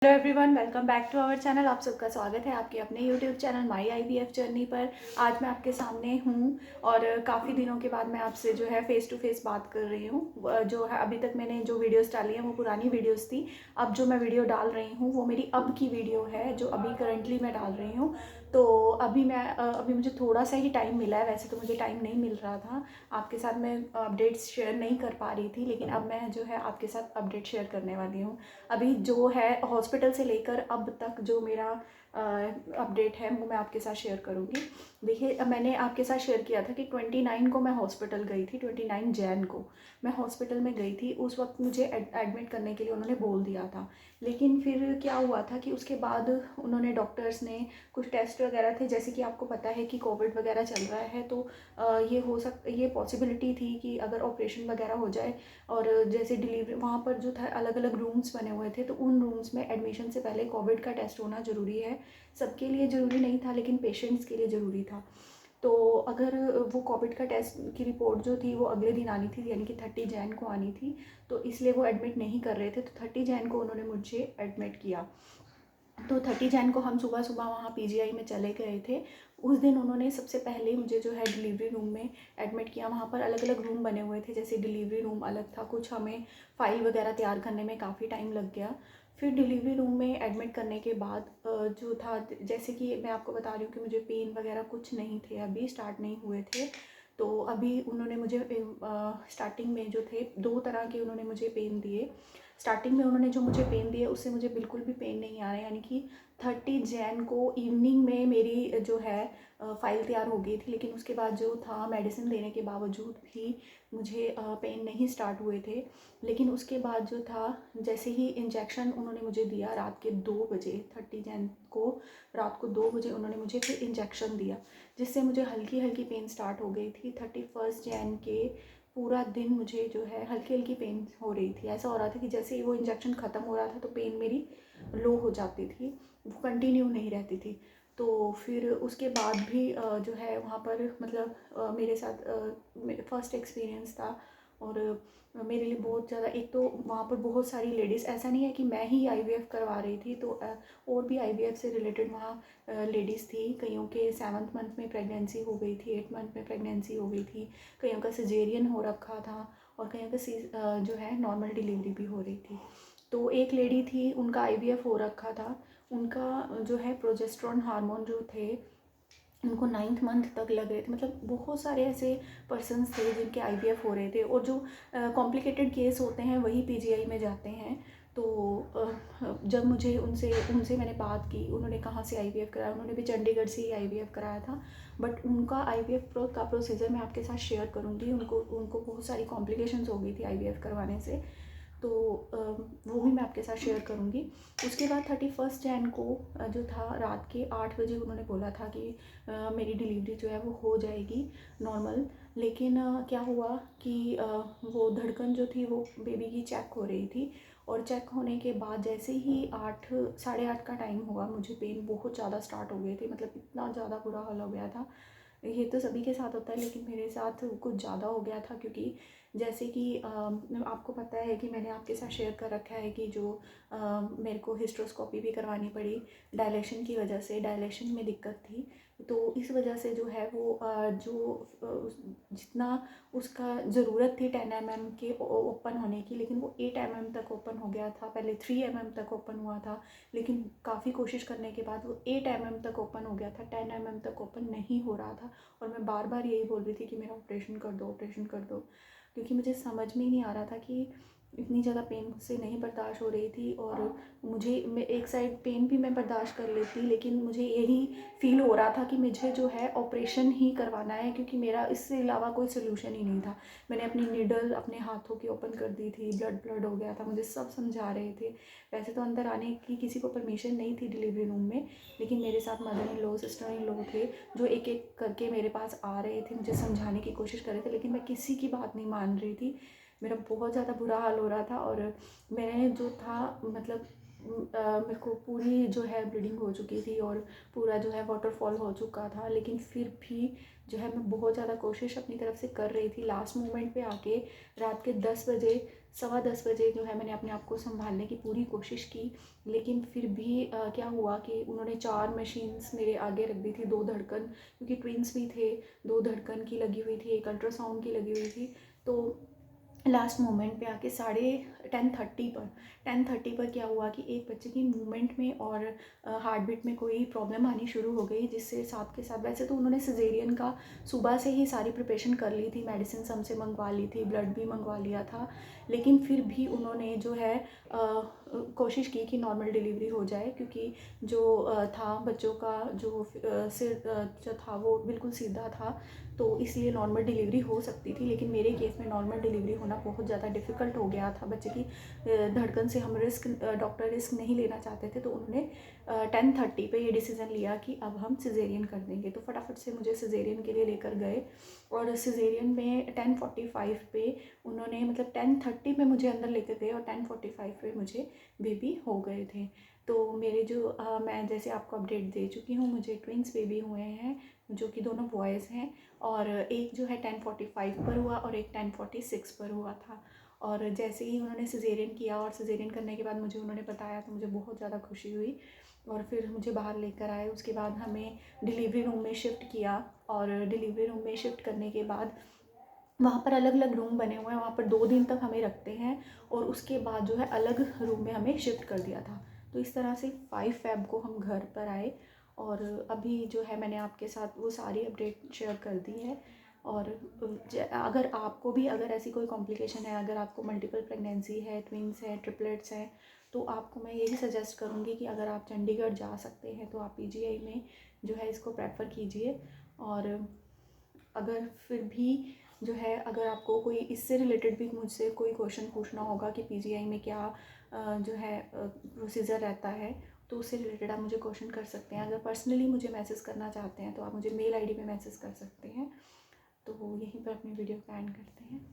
Hello everyone, welcome back to our channel. आप सबका स्वागत है आपके अपने YouTube channel my IVF journey पर। आज मैं आपके सामने हूँ और काफ़ी दिनों के बाद मैं आपसे जो है फ़ेस टू फेस बात कर रही हूँ। जो है अभी तक मैंने जो वीडियोस डाली हैं वो पुरानी वीडियोस थी। अब जो मैं वीडियो डाल रही हूँ वो मेरी अब की वीडियो है जो अभी करंटली मैं डाल रही हूँ। तो अभी मुझे थोड़ा सा ही टाइम मिला है, वैसे तो मुझे टाइम नहीं मिल रहा था। आपके साथ मैं अपडेट्स शेयर नहीं कर पा रही थी, लेकिन अब मैं जो है आपके साथ अपडेट शेयर करने वाली हूँ। अभी जो है हॉस्पिटल से लेकर अब तक जो मेरा अपडेट है वो मैं आपके साथ शेयर करूँगी। देखिए, मैंने आपके साथ शेयर किया था कि 29 को मैं हॉस्पिटल गई थी। 29 जैन को मैं हॉस्पिटल में गई थी। उस वक्त मुझे एडमिट करने के लिए उन्होंने बोल दिया था, लेकिन फिर क्या हुआ था कि उसके बाद उन्होंने डॉक्टर्स ने कुछ टेस्ट वगैरह थे, जैसे कि आपको पता है कि कोविड वगैरह चल रहा है, तो ये पॉसिबिलिटी थी कि अगर ऑपरेशन वगैरह हो जाए और जैसे डिलीवरी वहाँ पर जो था अलग अलग रूम्स बने हुए थे, तो उन रूम्स में एडमिशन से पहले कोविड का टेस्ट होना ज़रूरी है। सबके लिए ज़रूरी नहीं था, लेकिन पेशेंट्स के लिए ज़रूरी था। तो अगर वो कोविड का टेस्ट की रिपोर्ट जो थी वो अगले दिन आनी थी, यानी कि 30 जैन को आनी थी, तो इसलिए वो एडमिट नहीं कर रहे थे। तो 30 जैन को उन्होंने मुझे एडमिट किया। तो 30 जैन को हम सुबह सुबह वहाँ पीजीआई में चले गए थे। उस दिन उन्होंने सबसे पहले मुझे जो है डिलीवरी रूम में एडमिट किया। वहाँ पर अलग अलग रूम बने हुए थे, जैसे डिलीवरी रूम अलग था, कुछ हमें फ़ाइल वगैरह तैयार करने में काफ़ी टाइम लग गया। फिर डिलीवरी रूम में एडमिट करने के बाद जो था, जैसे कि मैं आपको बता रही हूँ कि मुझे पेन वगैरह कुछ नहीं थे, अभी स्टार्ट नहीं हुए थे। तो अभी उन्होंने मुझे स्टार्टिंग में जो थे 2 तरह के उन्होंने मुझे पेन दिए। स्टार्टिंग में उन्होंने जो मुझे पेन दिए उससे मुझे बिल्कुल भी पेन नहीं आ रहा है, यानी कि 30 जैन को इवनिंग में मेरी जो है फ़ाइल तैयार हो गई थी, लेकिन उसके बाद जो था मेडिसिन देने के बावजूद भी मुझे पेन नहीं स्टार्ट हुए थे। लेकिन उसके बाद जो था, जैसे ही इंजेक्शन उन्होंने मुझे दिया रात के 2 बजे, 30 जैन को रात को 2 बजे उन्होंने मुझे फिर इंजेक्शन दिया, जिससे मुझे हल्की हल्की पेन स्टार्ट हो गई थी। 31 जैन के पूरा दिन मुझे जो है हल्की हल्की पेन हो रही थी। ऐसा हो रहा था कि जैसे ही वो इंजेक्शन ख़त्म हो रहा था तो पेन मेरी लो हो जाती थी, वो कंटिन्यू नहीं रहती थी। तो फिर उसके बाद भी जो है वहाँ पर मतलब मेरे साथ फ़र्स्ट एक्सपीरियंस था। और मेरे लिए बहुत ज़्यादा, एक तो वहाँ पर बहुत सारी लेडीज़, ऐसा नहीं है कि मैं ही आईवीएफ करवा रही थी, तो और भी आईवीएफ से रिलेटेड वहाँ लेडीज़ थी। कईयों के 7th मंथ में प्रेगनेंसी हो गई थी, 8th मंथ में प्रेगनेंसी हो गई थी, कईयों का सिजेरियन हो रखा था, और कईयों का जो है नॉर्मल डिलीवरी भी हो रही थी। तो एक लेडी थी, उनका आईवीएफ हो रखा था। उनका जो है प्रोजेस्टेरोन हार्मोन जो थे उनको 9th मंथ तक लग रहे थे। मतलब बहुत सारे ऐसे पर्सन्स थे जिनके आईवीएफ हो रहे थे, और जो कॉम्प्लिकेटेड केस होते हैं वही पीजीआई में जाते हैं। तो जब मुझे उनसे उनसे मैंने बात की, उन्होंने कहाँ से आईवीएफ कराया, उन्होंने भी चंडीगढ़ से ही आईवीएफ कराया था। बट उनका आईवीएफ का प्रोसीजर मैं आपके साथ शेयर करूँगी। उनको उनको बहुत सारी कॉम्प्लिकेशंस हो गई थी आईवीएफ करवाने से, तो वो भी मैं आपके साथ शेयर करूँगी। उसके बाद 31 जैन को जो था रात के 8 बजे उन्होंने बोला था कि मेरी डिलीवरी जो है वो हो जाएगी नॉर्मल। लेकिन क्या हुआ कि वो धड़कन जो थी वो बेबी की चेक हो रही थी, और चेक होने के बाद जैसे ही 8 साढ़े 8 का टाइम हुआ, मुझे पेन बहुत ज़्यादा स्टार्ट हो गए थे। मतलब इतना ज़्यादा बुरा हाल हो गया था। ये तो सभी के साथ होता है, लेकिन मेरे साथ कुछ ज़्यादा हो गया था, क्योंकि जैसे कि आपको पता है कि मैंने आपके साथ शेयर कर रखा है कि जो मेरे को हिस्ट्रोस्कोपी भी करवानी पड़ी डायलेशन की वजह से। डायलेशन में दिक्कत थी, तो इस वजह से जो है वो जितना उसका ज़रूरत थी 10 mm के ओपन होने की, लेकिन वो 8 mm तक ओपन हो गया था। पहले 3 mm तक ओपन हुआ था, लेकिन काफ़ी कोशिश करने के बाद वो 8 mm तक ओपन हो गया था। 10 mm तक ओपन नहीं हो रहा था, और मैं बार बार यही बोल रही थी कि मेरा ऑपरेशन कर दो, ऑपरेशन कर दो, क्योंकि मुझे समझ में ही नहीं आ रहा था कि इतनी ज़्यादा पेन मुझसे नहीं बर्दाश्त हो रही थी। और मैं एक साइड पेन भी मैं बर्दाश्त कर लेती, लेकिन मुझे यही फील हो रहा था कि मुझे जो है ऑपरेशन ही करवाना है, क्योंकि मेरा इससे अलावा कोई सोल्यूशन ही नहीं था। मैंने अपनी नीडल अपने हाथों की ओपन कर दी थी, ब्लड ब्लड हो गया था, मुझे सब समझा रहे थे। वैसे तो अंदर आने की किसी को परमिशन नहीं थी डिलीवरी रूम में, लेकिन मेरे साथ mother in law, sister in law थे, जो एक एक करके मेरे पास आ रहे थे, मुझे समझाने की कोशिश कर रहे थे, लेकिन मैं किसी की बात नहीं मान रही थी। मेरा बहुत ज़्यादा बुरा हाल हो रहा था। और मैंने जो था मतलब मेरे को पूरी जो है ब्लीडिंग हो चुकी थी और पूरा जो है वाटरफॉल हो चुका था, लेकिन फिर भी जो है मैं बहुत ज़्यादा कोशिश अपनी तरफ से कर रही थी। लास्ट मोमेंट पे आके रात के 10 बजे, 10:15 बजे जो है मैंने अपने आप को संभालने की पूरी कोशिश की, लेकिन फिर भी क्या हुआ कि उन्होंने 4 मशीन्स मेरे आगे रख दी थी। 2 धड़कन, क्योंकि ट्विंस भी थे, 2 धड़कन की लगी हुई थी, एक अल्ट्रासाउंड की लगी हुई थी। तो लास्ट मोमेंट पे आके 10:30 पर क्या हुआ कि एक बच्चे की मूवमेंट में और हार्ट बीट में कोई प्रॉब्लम आनी शुरू हो गई, जिससे साथ के साथ वैसे तो उन्होंने सिजेरियन का सुबह से ही सारी प्रिपरेशन कर ली थी, मेडिसिन हमसे मंगवा ली थी, ब्लड भी मंगवा लिया था, लेकिन फिर भी उन्होंने जो है कोशिश की कि नॉर्मल डिलीवरी हो जाए, क्योंकि जो था बच्चों का जो सिर जो था वो बिल्कुल सीधा था, तो इसलिए नॉर्मल डिलीवरी हो सकती थी। लेकिन मेरे केस में नॉर्मल डिलीवरी होना बहुत ज़्यादा डिफ़िकल्ट हो गया था। बच्चे की धड़कन से हम डॉक्टर रिस्क नहीं लेना चाहते थे, तो उन्होंने 10:30 पे ये डिसीज़न लिया कि अब हम सिजेरियन कर देंगे। तो फटाफट से मुझे सिजेरियन के लिए लेकर गए, और सिजेरियन में 10:45 पे उन्होंने, मतलब 10:30 में मुझे अंदर लेकर गए और 10:45 पे मुझे बेबी हो गए थे। तो मेरे जो मैं जैसे आपको अपडेट दे चुकी हूँ, मुझे ट्विंस बेबी हुए हैं, जो कि दोनों बॉयज़ हैं, और एक जो है 10:45 पर हुआ और एक 10:46 पर हुआ था। और जैसे ही उन्होंने सिजेरियन किया और सिजेरियन करने के बाद मुझे उन्होंने बताया, तो मुझे बहुत ज़्यादा खुशी हुई, और फिर मुझे बाहर लेकर आए। उसके बाद हमें डिलीवरी रूम में शिफ्ट किया, और डिलीवरी रूम में शिफ्ट करने के बाद वहाँ पर अलग अलग रूम बने हुए हैं, वहाँ पर 2 दिन तक हमें रखते हैं, और उसके बाद जो है अलग रूम में हमें शिफ्ट कर दिया था। तो इस तरह से 5 फ़ेब को हम घर पर आए, और अभी जो है मैंने आपके साथ वो सारी अपडेट शेयर कर दी है। और अगर आपको भी अगर ऐसी कोई कॉम्प्लिकेशन है, अगर आपको मल्टीपल प्रेगनेंसी है, ट्विंस है, ट्रिपलेट्स हैं, तो आपको मैं यही सजेस्ट करूँगी कि अगर आप चंडीगढ़ जा सकते हैं तो आप पीजीआई में जो है इसको प्रेफर कीजिए। और अगर फिर भी जो है, अगर आपको कोई इससे रिलेटेड भी मुझसे कोई क्वेश्चन पूछना होगा कि पीजीआई में क्या जो है प्रोसीजर रहता है, तो उससे रिलेटेड आप मुझे क्वेश्चन कर सकते हैं। अगर पर्सनली मुझे मैसेज करना चाहते हैं तो आप मुझे मेल आईडी पे मैसेज कर सकते हैं। तो यहीं पर अपनी वीडियो का एंड करते हैं।